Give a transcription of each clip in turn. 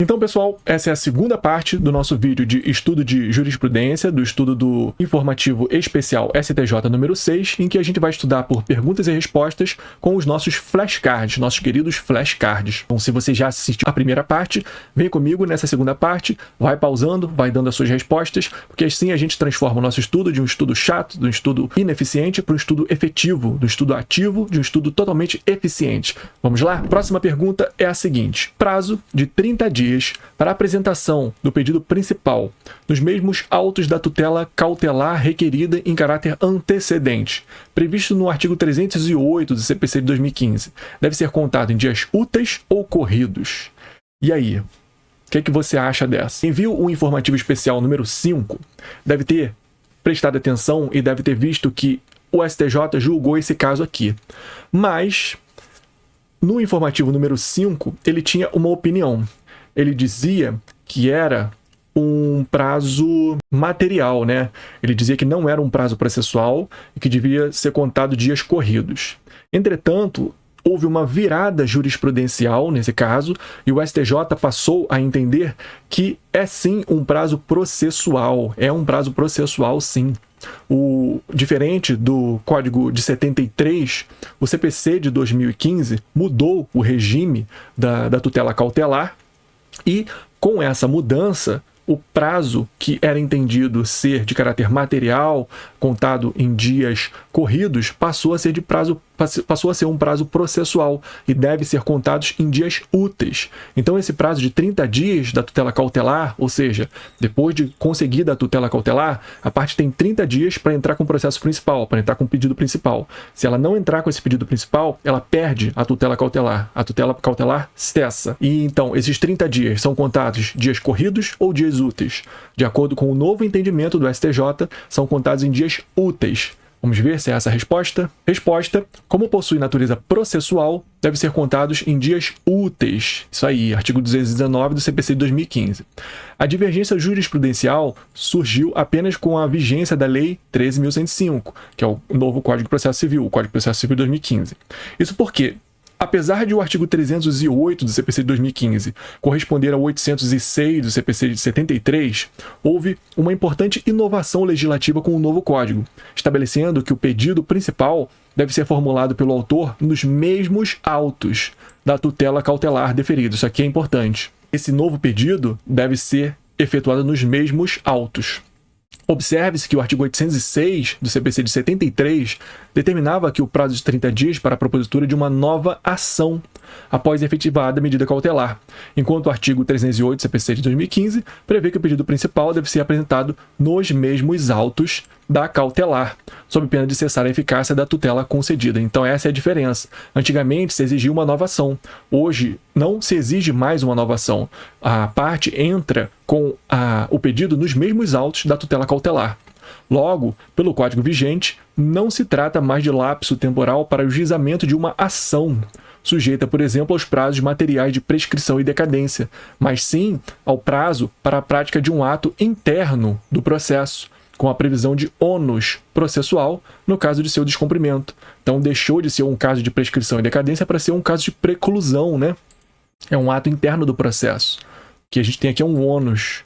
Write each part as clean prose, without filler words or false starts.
Então, pessoal, essa é a segunda parte do nosso vídeo de estudo de jurisprudência, do estudo do informativo especial STJ número 6, em que a gente vai estudar por perguntas e respostas com os nossos flashcards, nossos queridos flashcards. Então, se você já assistiu a primeira parte, vem comigo nessa segunda parte, vai pausando, vai dando as suas respostas, porque assim a gente transforma o nosso estudo de um estudo chato, de um estudo ineficiente, para um estudo efetivo, do estudo ativo, de um estudo totalmente eficiente. Vamos lá? Próxima pergunta é a seguinte: prazo de 30 dias para a apresentação do pedido principal nos mesmos autos da tutela cautelar requerida em caráter antecedente, previsto no artigo 308 do CPC de 2015, deve ser contado em dias úteis ou corridos. E aí? O que você acha dessa? Quem viu o informativo especial número 5 deve ter prestado atenção e deve ter visto que o STJ julgou esse caso aqui. Mas, no informativo número 5, ele tinha uma opinião. Ele dizia que era um prazo material, né? Ele dizia que não era um prazo processual e que devia ser contado dias corridos. Entretanto, houve uma virada jurisprudencial nesse caso e o STJ passou a entender que é sim um prazo processual. É um prazo processual, sim. Diferente do Código de 73, o CPC de 2015 mudou o regime da tutela cautelar. E, com essa mudança, o prazo que era entendido ser de caráter material, contado em dias corridos, passou a ser um prazo processual e deve ser contados em dias úteis. Então, esse prazo de 30 dias da tutela cautelar, ou seja, depois de conseguida a tutela cautelar, a parte tem 30 dias para entrar com o processo principal, para entrar com o pedido principal. Se ela não entrar com esse pedido principal, ela perde a tutela cautelar. A tutela cautelar cessa. E então, esses 30 dias são contados dias corridos ou dias úteis? De acordo com o novo entendimento do STJ, são contados em dias úteis. Vamos ver se é essa a resposta. Resposta: como possui natureza processual, deve ser contados em dias úteis. Isso aí, artigo 219 do CPC de 2015. A divergência jurisprudencial surgiu apenas com a vigência da Lei 13.105, que é o novo Código de Processo Civil, o Código de Processo Civil de 2015. Isso porque, apesar de o artigo 308 do CPC de 2015 corresponder ao 806 do CPC de 73, houve uma importante inovação legislativa com o novo Código, estabelecendo que o pedido principal deve ser formulado pelo autor nos mesmos autos da tutela cautelar deferido. Isso aqui é importante. Esse novo pedido deve ser efetuado nos mesmos autos. Observe-se que o artigo 806 do CPC de 73 determinava que o prazo de 30 dias para a propositura de uma nova ação após efetivada a medida cautelar, enquanto o artigo 308 do CPC de 2015 prevê que o pedido principal deve ser apresentado nos mesmos autos da cautelar, sob pena de cessar a eficácia da tutela concedida. Então essa é a diferença. Antigamente se exigia uma nova ação. Hoje não se exige mais uma nova ação. A parte entra com o pedido nos mesmos autos da tutela cautelar. Logo, pelo Código vigente, não se trata mais de lapso temporal para o juizamento de uma ação, sujeita, por exemplo, aos prazos materiais de prescrição e decadência, mas sim ao prazo para a prática de um ato interno do processo, com a previsão de ônus processual no caso de seu descumprimento. Então, deixou de ser um caso de prescrição e decadência para ser um caso de preclusão, né? É um ato interno do processo. O que a gente tem aqui é um ônus,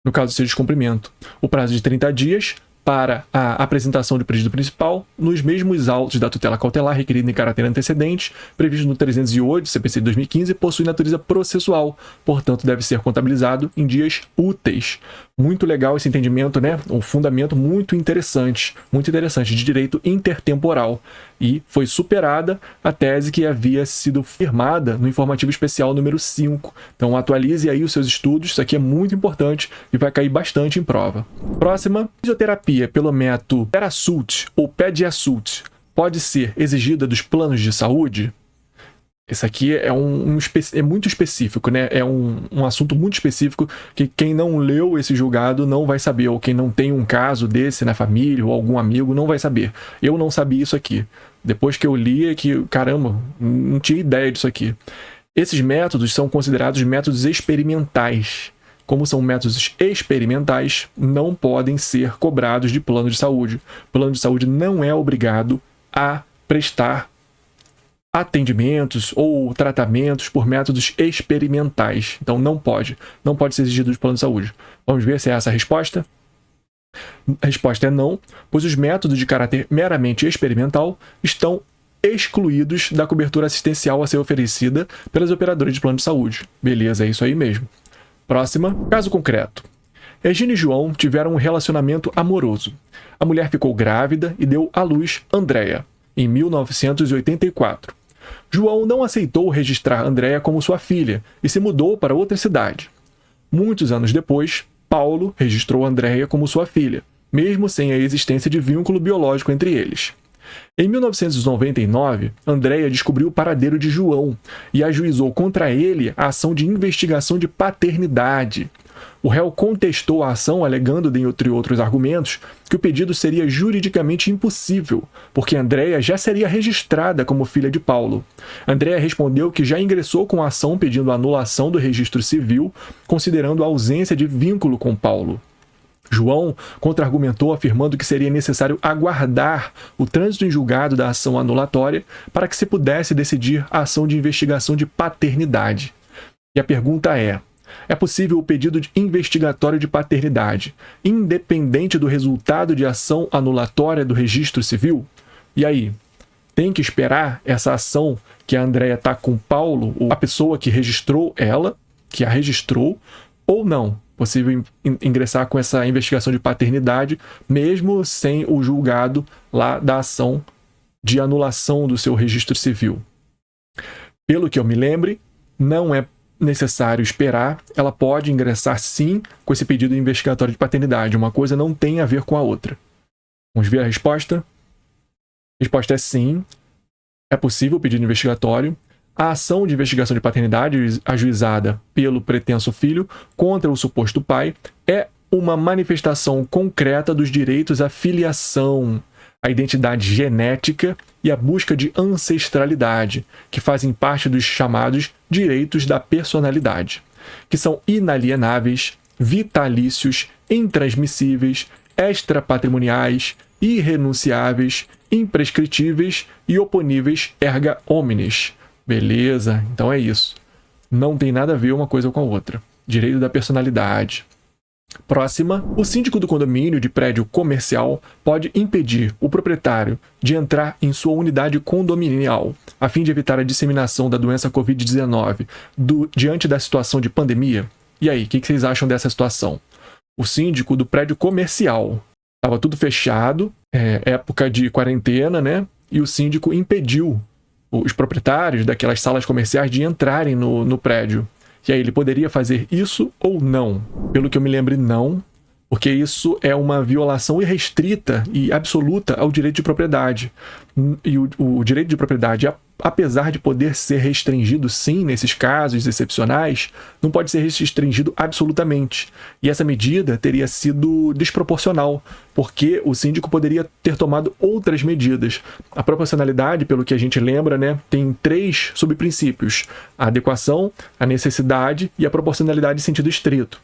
no caso do seu descumprimento. O prazo de 30 dias para a apresentação do pedido principal nos mesmos autos da tutela cautelar requerida em caráter antecedente, previsto no 308 CPC de 2015, possui natureza processual, portanto deve ser contabilizado em dias úteis. Muito legal esse entendimento, né? Um fundamento muito interessante de direito intertemporal. E foi superada a tese que havia sido firmada no informativo especial número 5. Então atualize aí os seus estudos, isso aqui é muito importante e vai cair bastante em prova. Próxima: fisioterapia pelo método Perasult ou Pediasult pode ser exigida dos planos de saúde? Esse aqui é é muito específico, né? É um assunto muito específico que quem não leu esse julgado não vai saber, ou quem não tem um caso desse na família ou algum amigo não vai saber. Eu não sabia isso aqui. Depois que eu li, é que, caramba, não tinha ideia disso aqui. Esses métodos são considerados métodos experimentais. Como são métodos experimentais, não podem ser cobrados de plano de saúde. O plano de saúde não é obrigado a prestar atendimentos ou tratamentos por métodos experimentais. Então não pode ser exigido do plano de saúde. Vamos ver se é essa a resposta? A resposta é não, pois os métodos de caráter meramente experimental estão excluídos da cobertura assistencial a ser oferecida pelas operadoras de plano de saúde. Beleza, é isso aí mesmo. Próxima, caso concreto. Regina e João tiveram um relacionamento amoroso. A mulher ficou grávida e deu à luz Andréia, em 1984. João não aceitou registrar Andréia como sua filha e se mudou para outra cidade. Muitos anos depois, Paulo registrou Andréia como sua filha, mesmo sem a existência de vínculo biológico entre eles. Em 1999, Andréia descobriu o paradeiro de João e ajuizou contra ele a ação de investigação de paternidade. O réu contestou a ação, alegando, dentre outros argumentos, que o pedido seria juridicamente impossível, porque Andréia já seria registrada como filha de Paulo. Andréia respondeu que já ingressou com a ação pedindo a anulação do registro civil, considerando a ausência de vínculo com Paulo. João contra-argumentou afirmando que seria necessário aguardar o trânsito em julgado da ação anulatória para que se pudesse decidir a ação de investigação de paternidade. E a pergunta é possível o pedido de investigatório de paternidade, independente do resultado de ação anulatória do registro civil? E aí, tem que esperar essa ação que a Andréia está com Paulo, ou a pessoa que registrou ela, que a registrou, ou não? Possível ingressar com essa investigação de paternidade, mesmo sem o julgado lá da ação de anulação do seu registro civil. Pelo que eu me lembre, não é necessário esperar, ela pode ingressar sim com esse pedido investigatório de paternidade. Uma coisa não tem a ver com a outra. Vamos ver a resposta? A resposta é sim. É possível o pedido investigatório. A ação de investigação de paternidade ajuizada pelo pretenso filho contra o suposto pai é uma manifestação concreta dos direitos à filiação, à identidade genética e à busca de ancestralidade, que fazem parte dos chamados direitos da personalidade, que são inalienáveis, vitalícios, intransmissíveis, extrapatrimoniais, irrenunciáveis, imprescritíveis e oponíveis erga omnes. Beleza, então é isso. Não tem nada a ver uma coisa com a outra. Direito da personalidade. Próxima, o síndico do condomínio de prédio comercial pode impedir o proprietário de entrar em sua unidade condominial, a fim de evitar a disseminação da doença Covid-19 diante da situação de pandemia. E aí, o que vocês acham dessa situação? O síndico do prédio comercial. Estava tudo fechado, época de quarentena, né? E o síndico impediu os proprietários daquelas salas comerciais de entrarem no prédio. E aí, ele poderia fazer isso ou não? Pelo que eu me lembro, não, porque isso é uma violação irrestrita e absoluta ao direito de propriedade. E o direito de propriedade, apesar de poder ser restringido, sim, nesses casos excepcionais, não pode ser restringido absolutamente. E essa medida teria sido desproporcional, porque o síndico poderia ter tomado outras medidas. A proporcionalidade, pelo que a gente lembra, né, tem 3 subprincípios: a adequação, a necessidade e a proporcionalidade em sentido estrito.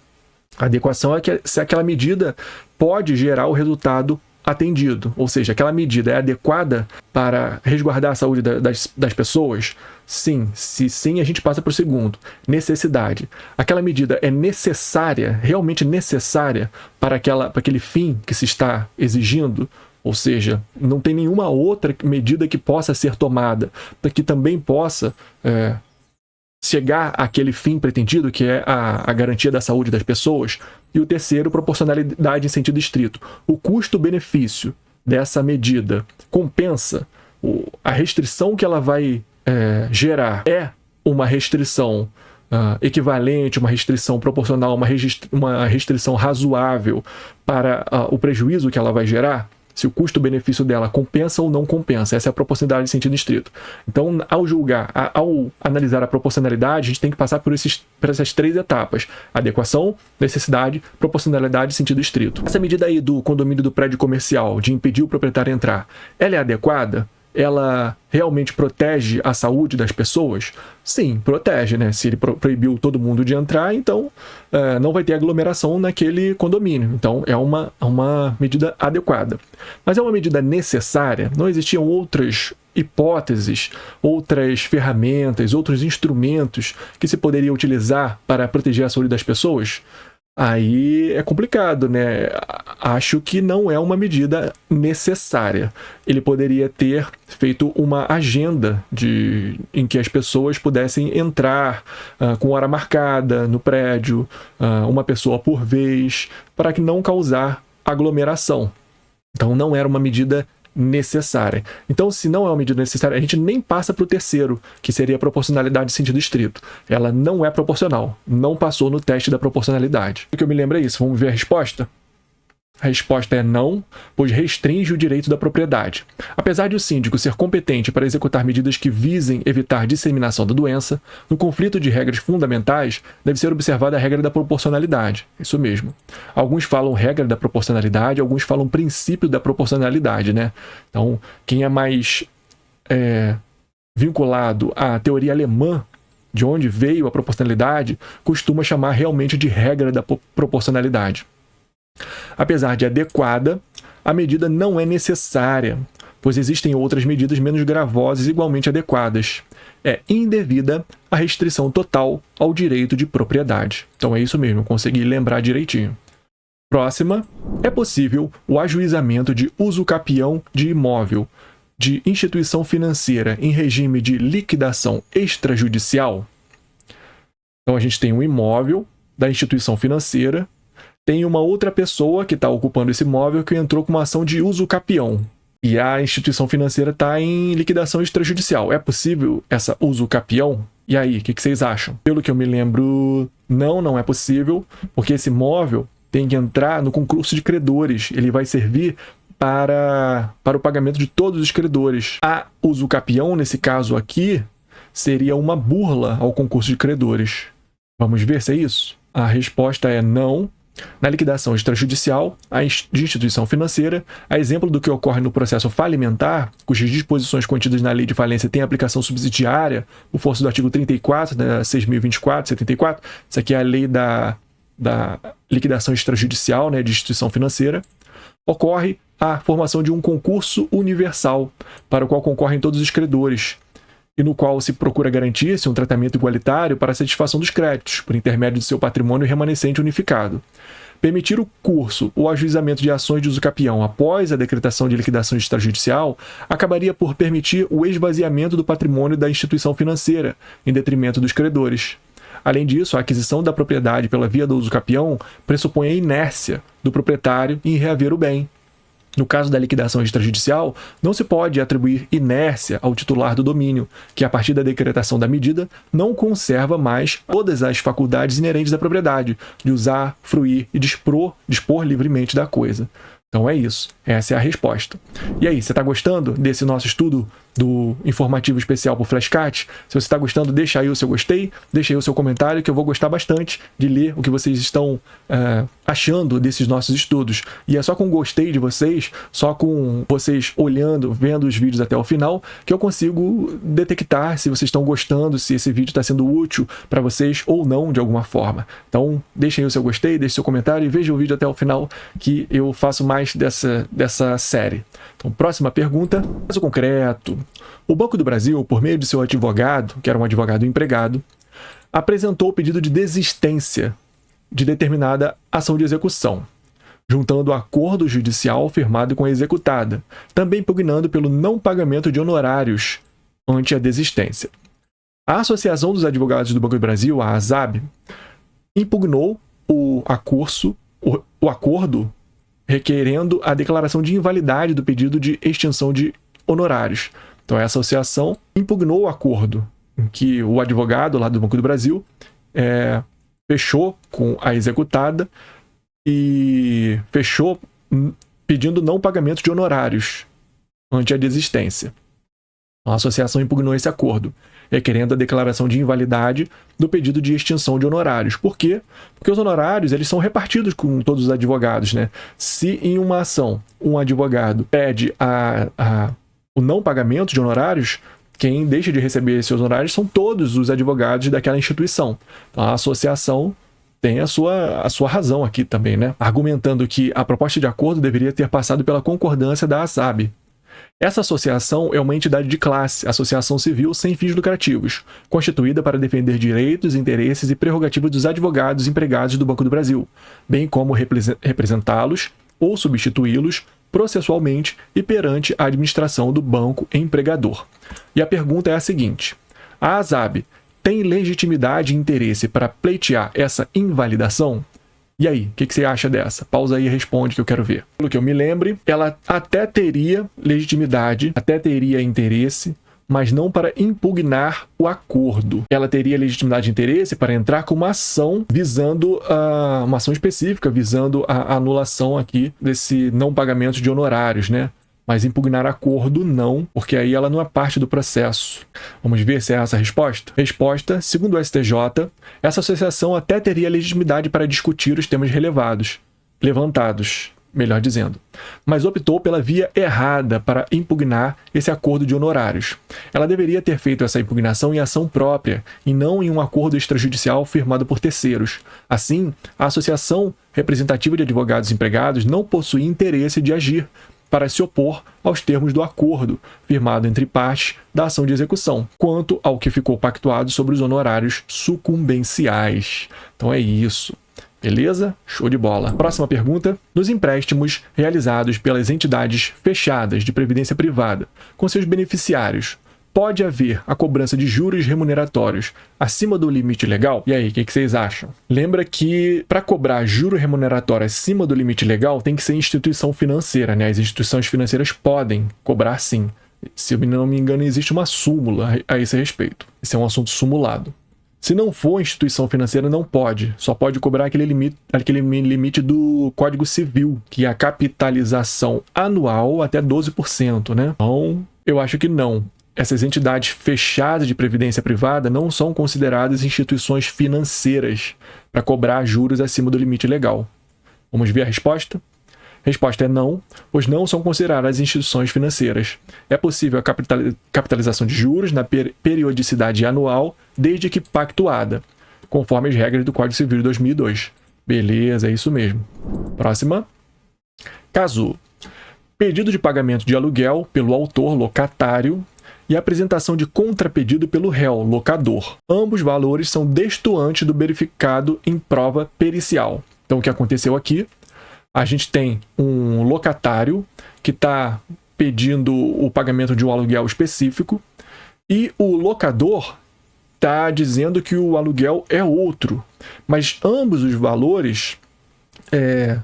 A adequação é se aquela medida pode gerar o resultado atendido, ou seja, aquela medida é adequada para resguardar a saúde das pessoas? Sim. Se sim, a gente passa para o segundo. Necessidade. Aquela medida é necessária, realmente necessária para aquele fim que se está exigindo? Ou seja, não tem nenhuma outra medida que possa ser tomada, que também possa chegar àquele fim pretendido, que é a garantia da saúde das pessoas. E o terceiro, proporcionalidade em sentido estrito. O custo-benefício dessa medida compensa a restrição que ela vai gerar? É uma restrição equivalente, uma restrição proporcional, uma restrição razoável para o prejuízo que ela vai gerar? Se o custo-benefício dela compensa ou não compensa. Essa é a proporcionalidade em sentido estrito. Então, ao analisar a proporcionalidade, a gente tem que passar por essas 3 etapas: adequação, necessidade, proporcionalidade em sentido estrito. Essa medida aí do condomínio do prédio comercial, de impedir o proprietário entrar, ela é adequada? ela realmente protege a saúde das pessoas? Sim, protege, né? Se ele proibiu todo mundo de entrar, então não vai ter aglomeração naquele condomínio. Então é uma medida adequada. Mas é uma medida necessária? Não existiam outras hipóteses, outras ferramentas, outros instrumentos que se poderia utilizar para proteger a saúde das pessoas? Aí é complicado, né? Acho que não é uma medida necessária. Ele poderia ter feito uma agenda em que as pessoas pudessem entrar com hora marcada no prédio, uma pessoa por vez, para que não causar aglomeração. Então não era uma medida necessária. Então, se não é uma medida necessária, a gente nem passa para o terceiro, que seria a proporcionalidade em sentido estrito. Ela não é proporcional, não passou no teste da proporcionalidade. O que eu me lembro é isso. Vamos ver a resposta? A resposta é não, pois restringe o direito da propriedade. Apesar de o síndico ser competente para executar medidas que visem evitar disseminação da doença, no conflito de regras fundamentais deve ser observada a regra da proporcionalidade. Isso mesmo. Alguns falam regra da proporcionalidade, alguns falam princípio da proporcionalidade, né? Então, quem é mais vinculado à teoria alemã, de onde veio a proporcionalidade, costuma chamar realmente de regra da proporcionalidade. Apesar de adequada, a medida não é necessária, pois existem outras medidas menos gravosas igualmente adequadas. É indevida a restrição total ao direito de propriedade. Então é isso mesmo, consegui lembrar direitinho. Próxima, é possível o ajuizamento de uso capião de imóvel de instituição financeira em regime de liquidação extrajudicial? Então a gente tem um imóvel da instituição financeira, tem uma outra pessoa que está ocupando esse imóvel que entrou com uma ação de uso capião. E a instituição financeira está em liquidação extrajudicial. É possível essa uso capião? E aí, o que vocês acham? Pelo que eu me lembro, não é possível, porque esse imóvel tem que entrar no concurso de credores. Ele vai servir para o pagamento de todos os credores. A uso capião, nesse caso aqui, seria uma burla ao concurso de credores. Vamos ver se é isso? A resposta é não. Na liquidação extrajudicial de instituição financeira, a exemplo do que ocorre no processo falimentar, cujas disposições contidas na lei de falência têm aplicação subsidiária, por força do artigo 34, né, 6.024, 74, isso aqui é a lei da liquidação extrajudicial, né, de instituição financeira, ocorre a formação de um concurso universal, para o qual concorrem todos os credores, e no qual se procura garantir-se um tratamento igualitário para a satisfação dos créditos, por intermédio de seu patrimônio remanescente unificado. Permitir o curso ou ajuizamento de ações de uso capião após a decretação de liquidação extrajudicial acabaria por permitir o esvaziamento do patrimônio da instituição financeira, em detrimento dos credores. Além disso, a aquisição da propriedade pela via do uso capião pressupõe a inércia do proprietário em reaver o bem. No caso da liquidação extrajudicial, não se pode atribuir inércia ao titular do domínio, que a partir da decretação da medida não conserva mais todas as faculdades inerentes à propriedade, de usar, fruir e dispor livremente da coisa. Então é isso, essa é a resposta. E aí, você está gostando desse nosso estudo do informativo especial por Flashcard? Se você está gostando, deixa aí o seu gostei, deixa aí o seu comentário, que eu vou gostar bastante de ler o que vocês estão achando desses nossos estudos. E é só com o gostei de vocês, só com vocês olhando, vendo os vídeos até o final, que eu consigo detectar se vocês estão gostando, se esse vídeo está sendo útil para vocês ou não de alguma forma. Então, deixem aí o seu gostei, deixe seu comentário e veja o vídeo até o final, que eu faço mais dessa série. Então, próxima pergunta. Caso concreto. O Banco do Brasil, por meio de seu advogado, que era um advogado empregado, apresentou o pedido de desistência de determinada ação de execução, juntando o acordo judicial firmado com a executada, também impugnando pelo não pagamento de honorários ante a desistência. A Associação dos Advogados do Banco do Brasil, a ASAB, impugnou o acordo requerendo a declaração de invalidade do pedido de extinção de honorários. Então, essa associação impugnou o acordo em que o advogado lá do Banco do Brasil fechou com a executada e fechou pedindo não pagamento de honorários ante a desistência. A associação impugnou esse acordo, requerendo a declaração de invalidade do pedido de extinção de honorários. Por quê? Porque os honorários eles são repartidos com todos os advogados, né? Se em uma ação um advogado pede a o não pagamento de honorários, quem deixa de receber esses honorários são todos os advogados daquela instituição. Então, a associação tem a sua razão aqui também, né? Argumentando que a proposta de acordo deveria ter passado pela concordância da ASAB. Essa associação é uma entidade de classe, associação civil sem fins lucrativos, constituída para defender direitos, interesses e prerrogativas dos advogados empregados do Banco do Brasil, bem como representá-los ou substituí-los processualmente e perante a administração do banco empregador. E a pergunta é a seguinte: a ASAB tem legitimidade e interesse para pleitear essa invalidação? E aí, o que você acha dessa? Pausa aí e responde que eu quero ver. Pelo que eu me lembre, ela até teria legitimidade, até teria interesse, mas não para impugnar o acordo. Ela teria legitimidade e interesse para entrar com uma ação visando uma ação específica, visando a anulação aqui desse não pagamento de honorários, né? Mas impugnar acordo não, porque aí ela não é parte do processo. Vamos ver se é essa a resposta? Resposta: segundo o STJ, essa associação até teria legitimidade para discutir os temas levantados, melhor dizendo, mas optou pela via errada para impugnar esse acordo de honorários. Ela deveria ter feito essa impugnação em ação própria e não em um acordo extrajudicial firmado por terceiros. Assim, a Associação Representativa de Advogados Empregados não possui interesse de agir para se opor aos termos do acordo firmado entre partes da ação de execução, quanto ao que ficou pactuado sobre os honorários sucumbenciais. Então é isso. Beleza? Show de bola. Próxima pergunta. Nos empréstimos realizados pelas entidades fechadas de previdência privada com seus beneficiários, pode haver a cobrança de juros remuneratórios acima do limite legal? E aí, o que vocês acham? Lembra que para cobrar juro remuneratório acima do limite legal tem que ser instituição financeira, né? As instituições financeiras podem cobrar sim. Se eu não me engano, existe uma súmula a esse respeito. Esse é um assunto sumulado. Se não for instituição financeira, não pode. Só pode cobrar aquele limite do Código Civil, que é a capitalização anual até 12%, né? Então, eu acho que não. Essas entidades fechadas de previdência privada não são consideradas instituições financeiras para cobrar juros acima do limite legal. Vamos ver a resposta? A resposta é não, pois não são consideradas instituições financeiras. É possível a capitalização de juros na periodicidade anual, desde que pactuada, conforme as regras do Código Civil de 2002. Beleza, é isso mesmo. Próxima. Caso: pedido de pagamento de aluguel pelo autor locatário e apresentação de contrapedido pelo réu locador. Ambos valores são destoantes do verificado em prova pericial. Então, o que aconteceu aqui? A gente tem um locatário que está pedindo o pagamento de um aluguel específico e o locador está dizendo que o aluguel é outro. Mas ambos os valores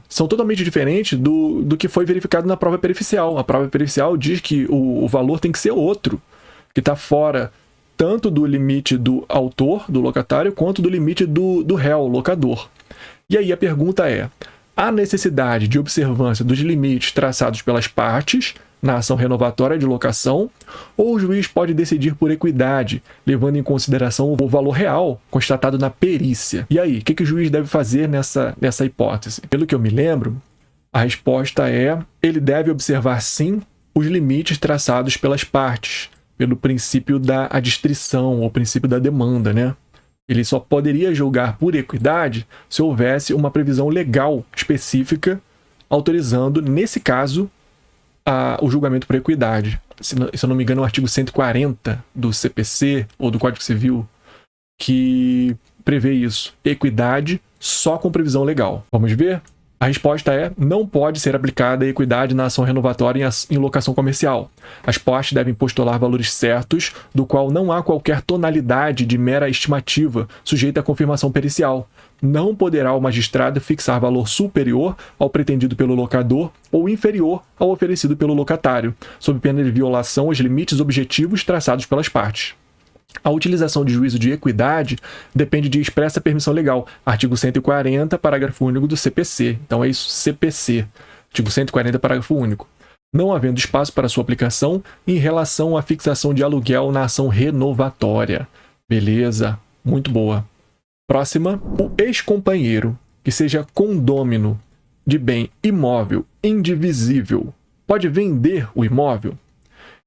são totalmente diferentes do que foi verificado na prova pericial. A prova pericial diz que o valor tem que ser outro, que está fora tanto do limite do autor, do locatário, quanto do limite do réu, locador. E aí a pergunta é: há necessidade de observância dos limites traçados pelas partes na ação renovatória de locação, ou o juiz pode decidir por equidade, levando em consideração o valor real constatado na perícia? E aí, o que o juiz deve fazer nessa hipótese? Pelo que eu me lembro, a resposta é: ele deve observar sim os limites traçados pelas partes, pelo princípio da adstrição, ou princípio da demanda, né? Ele só poderia julgar por equidade se houvesse uma previsão legal específica autorizando, nesse caso, o julgamento por equidade. Se eu não me engano, é o artigo 140 do CPC ou do Código Civil que prevê isso. Equidade só com previsão legal. Vamos ver? A resposta é: não pode ser aplicada a equidade na ação renovatória em locação comercial. As partes devem postular valores certos, do qual não há qualquer tonalidade de mera estimativa, sujeita à confirmação pericial. Não poderá o magistrado fixar valor superior ao pretendido pelo locador ou inferior ao oferecido pelo locatário, sob pena de violação aos limites objetivos traçados pelas partes. A utilização de juízo de equidade depende de expressa permissão legal. Artigo 140, parágrafo único do CPC. Então é isso, CPC. Artigo 140, parágrafo único. Não havendo espaço para sua aplicação em relação à fixação de aluguel na ação renovatória. Beleza, muito boa. Próxima. O ex-companheiro que seja condômino de bem imóvel indivisível pode vender o imóvel?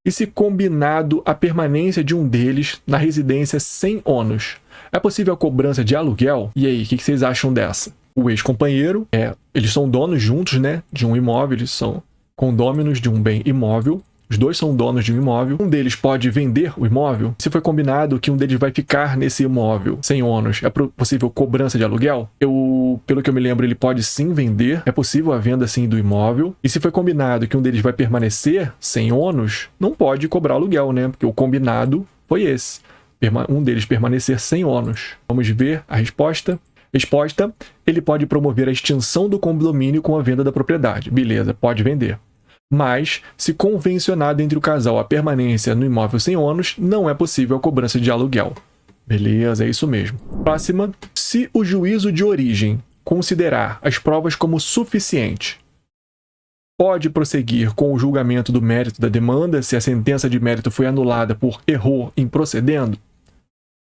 E se combinado a permanência de um deles na residência sem ônus, é possível a cobrança de aluguel? E aí, o que vocês acham dessa? O ex-companheiro, eles são donos juntos, né, de um imóvel, eles são condôminos de um bem imóvel. Os dois são donos de um imóvel. Um deles pode vender o imóvel. Se foi combinado que um deles vai ficar nesse imóvel sem ônus, é possível cobrança de aluguel? Pelo que eu me lembro, ele pode sim vender. É possível a venda sim do imóvel. E se foi combinado que um deles vai permanecer sem ônus, não pode cobrar aluguel, né? Porque o combinado foi esse. Um deles permanecer sem ônus. Vamos ver a resposta. Resposta: ele pode promover a extinção do condomínio com a venda da propriedade. Beleza, pode vender. Mas, se convencionado entre o casal a permanência no imóvel sem ônus, não é possível a cobrança de aluguel. Beleza, é isso mesmo. Próxima. Se o juízo de origem considerar as provas como suficiente, pode prosseguir com o julgamento do mérito da demanda se a sentença de mérito foi anulada por erro em procedendo?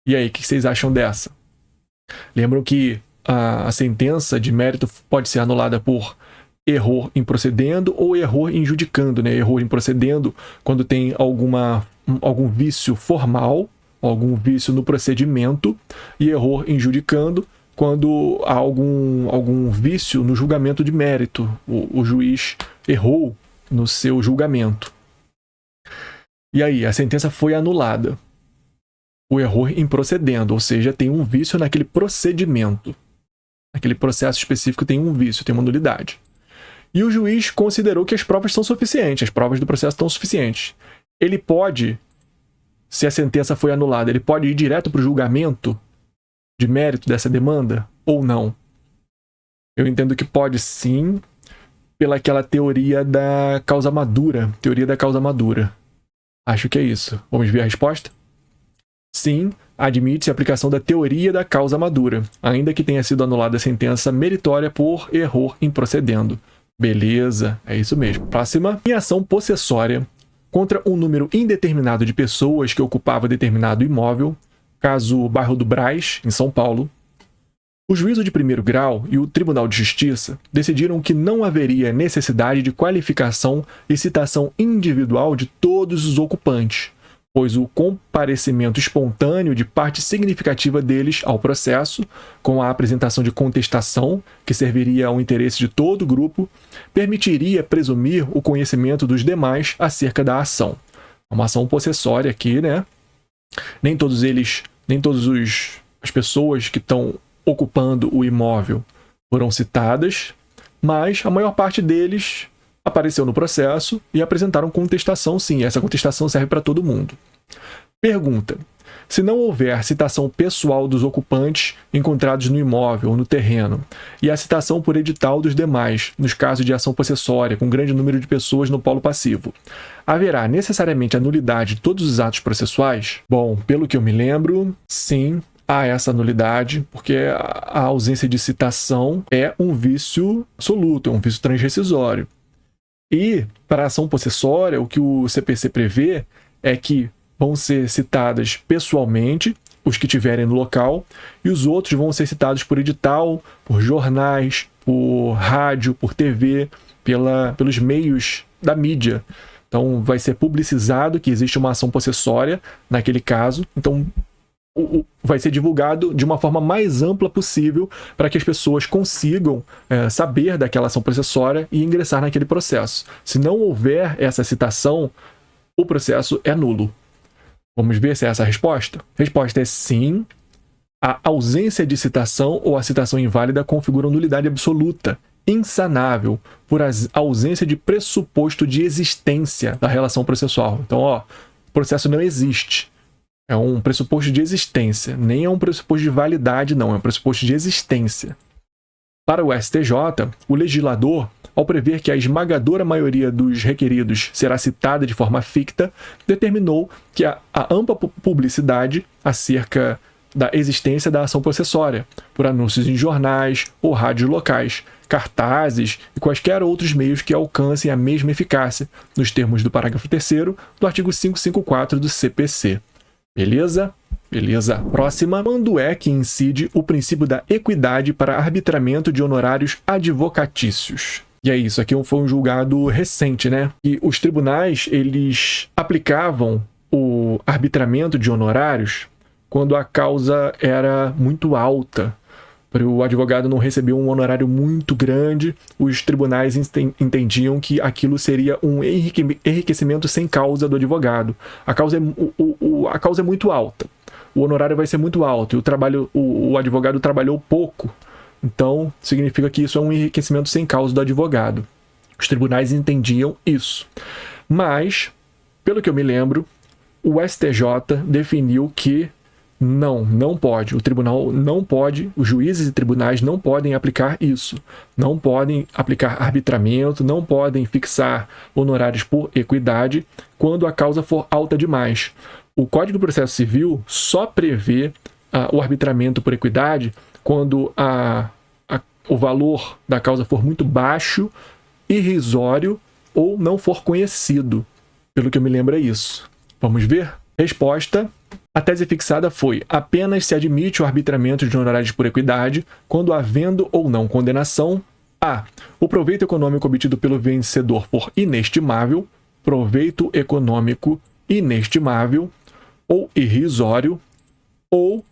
E aí, o que vocês acham dessa? Lembram que a sentença de mérito pode ser anulada por erro em procedendo ou erro em judicando, né? Erro em procedendo quando tem algum vício formal, algum vício no procedimento, e erro em judicando quando há algum vício no julgamento de mérito. O juiz errou no seu julgamento. E aí, a sentença foi anulada. O erro em procedendo, ou seja, tem um vício naquele procedimento. Aquele processo específico tem um vício, tem uma nulidade. E o juiz considerou que as provas são suficientes, as provas do processo estão suficientes. Ele pode, se a sentença foi anulada, ele pode ir direto para o julgamento de mérito dessa demanda ou não? Eu entendo que pode sim, pelaquela teoria da causa madura. Teoria da causa madura. Acho que é isso. Vamos ver a resposta? Sim, admite-se a aplicação da teoria da causa madura, ainda que tenha sido anulada a sentença meritória por erro em procedendo. Beleza, é isso mesmo. Próxima. Em ação possessória contra um número indeterminado de pessoas que ocupava determinado imóvel, caso bairro do Brás, em São Paulo, o juízo de primeiro grau e o Tribunal de Justiça decidiram que não haveria necessidade de qualificação e citação individual de todos os ocupantes, pois o comparecimento espontâneo de parte significativa deles ao processo, com a apresentação de contestação, que serviria ao interesse de todo o grupo, permitiria presumir o conhecimento dos demais acerca da ação. Uma ação possessória aqui, né? Nem todas as pessoas que estão ocupando o imóvel foram citadas, mas a maior parte deles apareceu no processo e apresentaram contestação, sim. Essa contestação serve para todo mundo. Pergunta: se não houver citação pessoal dos ocupantes encontrados no imóvel ou no terreno, e a citação por edital dos demais, nos casos de ação possessória, com grande número de pessoas no polo passivo, haverá necessariamente a nulidade de todos os atos processuais? Bom, pelo que eu me lembro, sim, há essa nulidade, porque a ausência de citação é um vício absoluto, é um vício transrescisório. E, para a ação possessória, o que o CPC prevê é que vão ser citadas pessoalmente os que estiverem no local, e os outros vão ser citados por edital, por jornais, por rádio, por TV, pelos meios da mídia. Então, vai ser publicizado que existe uma ação possessória naquele caso. Então, vai ser divulgado de uma forma mais ampla possível para que as pessoas consigam saber daquela ação possessória e ingressar naquele processo. Se não houver essa citação, o processo é nulo. Vamos ver se é essa a resposta? A resposta é sim. A ausência de citação ou a citação inválida configuram nulidade absoluta, insanável, por ausência de pressuposto de existência da relação processual. Então, o processo não existe. É um pressuposto de existência, nem é um pressuposto de validade, não, é um pressuposto de existência. Para o STJ, o legislador, ao prever que a esmagadora maioria dos requeridos será citada de forma ficta, determinou que a ampla publicidade acerca da existência da ação possessória, por anúncios em jornais ou rádios locais, cartazes e quaisquer outros meios que alcancem a mesma eficácia, nos termos do parágrafo 3º do artigo 554 do CPC. Beleza? Beleza. Próxima. Quando é que incide o princípio da equidade para arbitramento de honorários advocatícios? E é isso, aqui foi um julgado recente, né? E os tribunais, eles aplicavam o arbitramento de honorários quando a causa era muito alta. Para o advogado não receber um honorário muito grande, os tribunais entendiam que aquilo seria um enriquecimento sem causa do advogado. A causa é muito alta, o honorário vai ser muito alto e o advogado trabalhou pouco. Então, significa que isso é um enriquecimento sem causa do advogado. Os tribunais entendiam isso. Mas, pelo que eu me lembro, o STJ definiu que não pode. O tribunal não pode, os juízes e tribunais não podem aplicar isso. Não podem aplicar arbitramento, não podem fixar honorários por equidade quando a causa for alta demais. O Código do Processo Civil só prevê o arbitramento por equidade quando o valor da causa for muito baixo, irrisório ou não for conhecido. Pelo que eu me lembro é isso. Vamos ver? Resposta. A tese fixada foi: apenas se admite o arbitramento de honorários por equidade quando havendo ou não condenação a. O proveito econômico obtido pelo vencedor for inestimável, proveito econômico inestimável ou irrisório, ou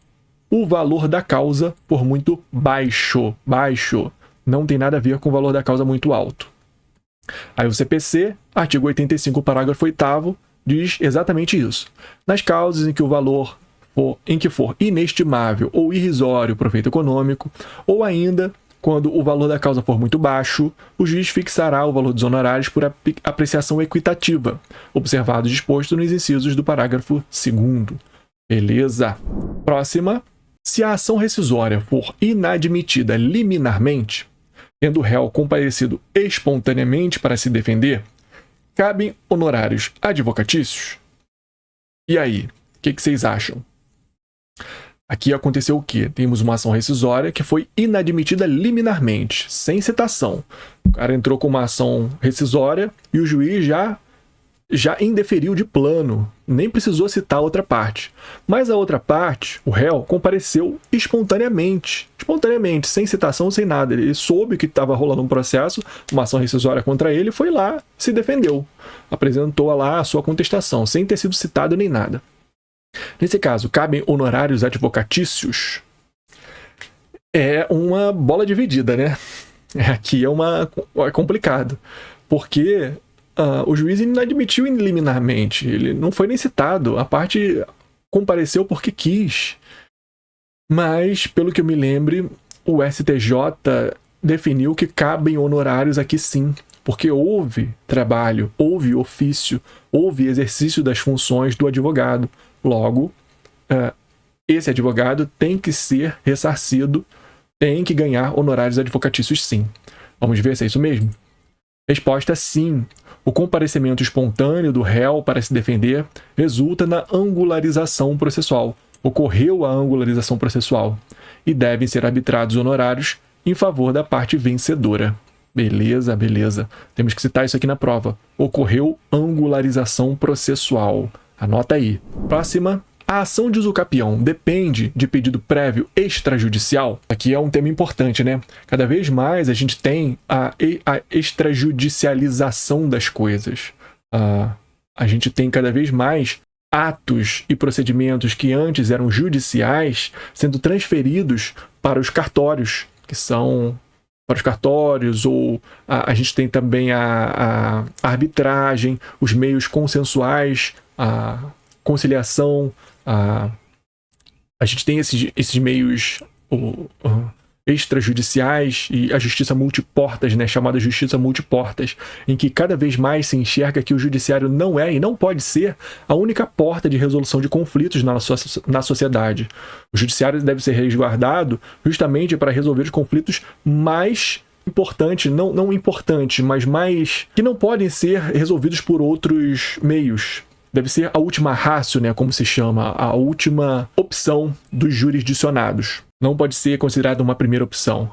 o valor da causa por muito baixo. Não tem nada a ver com o valor da causa muito alto. Aí o CPC, artigo 85, parágrafo 8º, diz exatamente isso. Nas causas em que o valor for inestimável ou irrisório o proveito econômico, ou ainda quando o valor da causa for muito baixo, o juiz fixará o valor dos honorários por apreciação equitativa, observado o disposto nos incisos do parágrafo 2º. Beleza? Próxima. Se a ação rescisória for inadmitida liminarmente, tendo o réu comparecido espontaneamente para se defender, cabem honorários advocatícios? E aí, o que vocês acham? Aqui aconteceu o quê? Temos uma ação rescisória que foi inadmitida liminarmente, sem citação. O cara entrou com uma ação rescisória e o juiz já indeferiu de plano, nem precisou citar a outra parte. Mas a outra parte, o réu, compareceu espontaneamente, sem citação, sem nada. Ele soube que estava rolando um processo, uma ação rescisória contra ele, foi lá, se defendeu, apresentou lá a sua contestação, sem ter sido citado nem nada. Nesse caso, cabem honorários advocatícios? É uma bola dividida, né? Aqui é complicado, porque o juiz não admitiu liminarmente, ele não foi nem citado, a parte compareceu porque quis. Mas, pelo que eu me lembre, o STJ definiu que cabem honorários aqui sim, porque houve trabalho, houve ofício, houve exercício das funções do advogado. Logo, esse advogado tem que ser ressarcido, tem que ganhar honorários advocatícios sim. Vamos ver se é isso mesmo? Resposta sim. O comparecimento espontâneo do réu para se defender resulta na angularização processual. Ocorreu a angularização processual e devem ser arbitrados honorários em favor da parte vencedora. Beleza, beleza. Temos que citar isso aqui na prova. Ocorreu angularização processual. Anota aí. Próxima. A ação de usucapião depende de pedido prévio extrajudicial? Aqui é um tema importante, né? Cada vez mais a gente tem a extrajudicialização das coisas. A gente tem cada vez mais atos e procedimentos que antes eram judiciais sendo transferidos para os cartórios, ou a gente tem também a arbitragem, os meios consensuais, a conciliação, a gente tem esses meios extrajudiciais e a justiça multiportas, né, chamada justiça multiportas, em que cada vez mais se enxerga que o judiciário não é e não pode ser a única porta de resolução de conflitos na sociedade. O judiciário deve ser resguardado justamente para resolver os conflitos mais importantes, não importantes, mas mais que não podem ser resolvidos por outros meios. Deve ser a última ratio, né, como se chama, a última opção dos jurisdicionados. Não pode ser considerada uma primeira opção.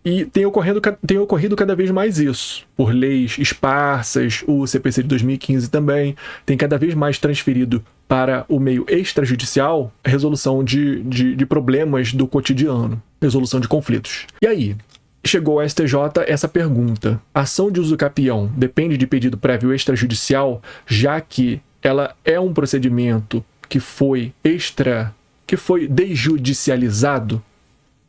E tem ocorrido cada vez mais isso. Por leis esparsas, o CPC de 2015 também tem cada vez mais transferido para o meio extrajudicial a resolução de problemas do cotidiano, resolução de conflitos. E aí? chegou ao STJ essa pergunta: a ação de uso capião depende de pedido prévio extrajudicial, já que ela é um procedimento que foi desjudicializado,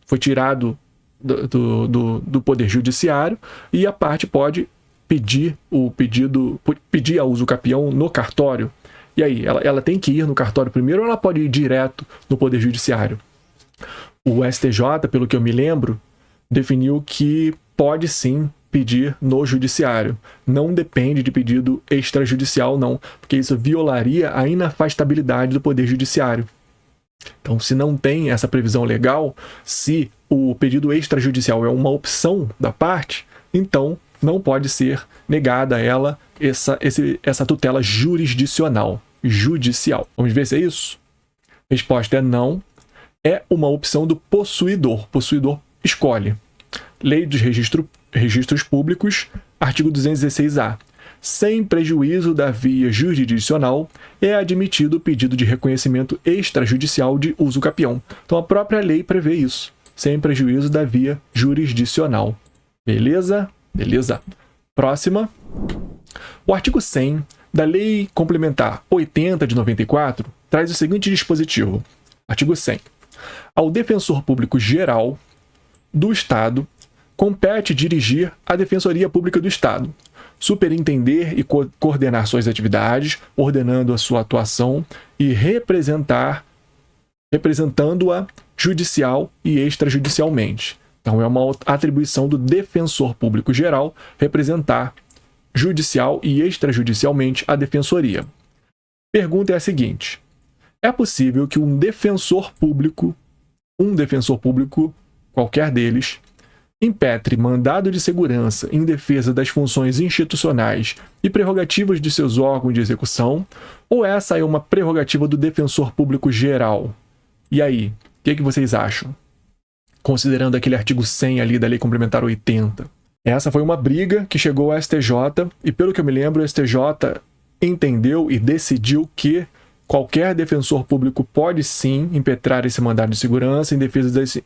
foi tirado do Poder Judiciário, e a parte pode pedir a uso capião no cartório. E aí, ela tem que ir no cartório primeiro ou ela pode ir direto no Poder Judiciário? O STJ, pelo que eu me lembro, definiu que pode sim pedir no judiciário. Não depende de pedido extrajudicial, não, porque isso violaria a inafastabilidade do Poder Judiciário. Então, se não tem essa previsão legal, se o pedido extrajudicial é uma opção da parte, então não pode ser negada a ela essa tutela jurisdicional, judicial. Vamos ver se é isso? Resposta é não. É uma opção do possuidor. Possuidor escolhe. Lei dos Registros Públicos, artigo 216-A. Sem prejuízo da via jurisdicional, é admitido o pedido de reconhecimento extrajudicial de uso capião. Então, a própria lei prevê isso. Sem prejuízo da via jurisdicional. Beleza? Beleza. Próxima. O artigo 100 da Lei Complementar 80 de 94 traz o seguinte dispositivo. Artigo 100. Ao Defensor Público Geral do Estado compete dirigir a Defensoria Pública do Estado, superintender e coordenar suas atividades, ordenando a sua atuação e representando-a judicial e extrajudicialmente. Então, é uma atribuição do Defensor Público Geral representar judicial e extrajudicialmente a Defensoria. Pergunta é a seguinte: é possível que um defensor público, qualquer deles, impetre mandado de segurança em defesa das funções institucionais e prerrogativas de seus órgãos de execução, ou essa é uma prerrogativa do Defensor Público Geral? E aí, o que vocês acham? Considerando aquele artigo 100 ali da Lei Complementar 80. Essa foi uma briga que chegou ao STJ, e pelo que eu me lembro, o STJ entendeu e decidiu que qualquer defensor público pode sim impetrar esse mandado de segurança em defesa das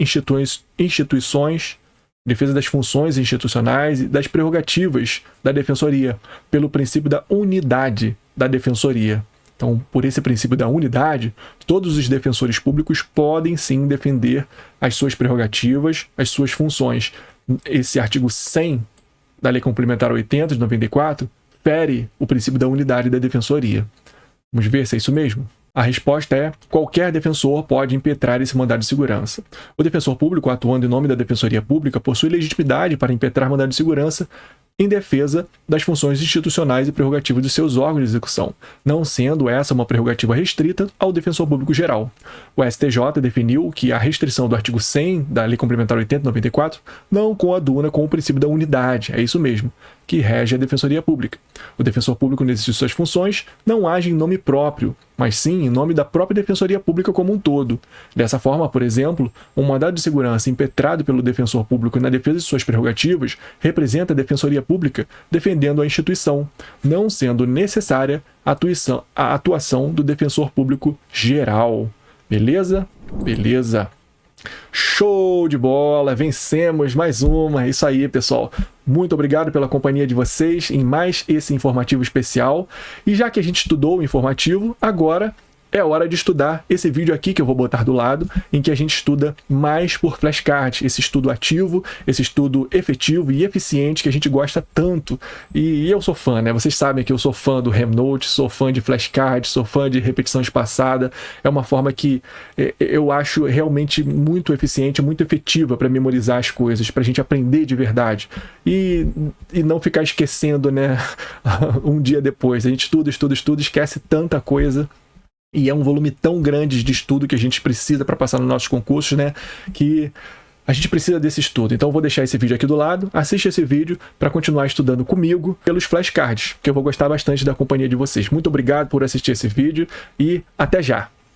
instituições, defesa das funções institucionais e das prerrogativas da Defensoria, pelo princípio da unidade da Defensoria. Então, por esse princípio da unidade, todos os defensores públicos podem sim defender as suas prerrogativas, as suas funções. Esse artigo 100 da Lei Complementar 80 de 94 fere o princípio da unidade da Defensoria. Vamos ver se é isso mesmo? A resposta é: qualquer defensor pode impetrar esse mandado de segurança. O defensor público, atuando em nome da Defensoria Pública, possui legitimidade para impetrar mandado de segurança em defesa das funções institucionais e prerrogativas de seus órgãos de execução, não sendo essa uma prerrogativa restrita ao Defensor Público Geral. O STJ definiu que a restrição do artigo 100 da Lei Complementar 80 de 94 não coaduna com o princípio da unidade, é isso mesmo, que rege a Defensoria Pública. O defensor público, no exercício de suas funções, não age em nome próprio, mas sim em nome da própria Defensoria Pública como um todo. Dessa forma, por exemplo, um mandado de segurança impetrado pelo defensor público na defesa de suas prerrogativas representa a Defensoria Pública defendendo a instituição, não sendo necessária a atuação do defensor público geral. Beleza? Beleza. Show de bola, vencemos mais uma. Isso aí, pessoal. Muito obrigado pela companhia de vocês em mais esse informativo especial. E já que a gente estudou o informativo, agora é hora de estudar esse vídeo aqui que eu vou botar do lado, em que a gente estuda mais por flashcards, esse estudo ativo, esse estudo efetivo e eficiente que a gente gosta tanto. E eu sou fã, né? Vocês sabem que eu sou fã do Remnote, sou fã de flashcards, sou fã de repetição espaçada. É uma forma que eu acho realmente muito eficiente, muito efetiva para memorizar as coisas, para a gente aprender de verdade. E não ficar esquecendo, né? Um dia depois. A gente estuda, esquece tanta coisa. E é um volume tão grande de estudo que a gente precisa para passar nos nossos concursos, né? Que a gente precisa desse estudo. Então eu vou deixar esse vídeo aqui do lado. Assiste esse vídeo para continuar estudando comigo pelos flashcards, porque eu vou gostar bastante da companhia de vocês. Muito obrigado por assistir esse vídeo e até já!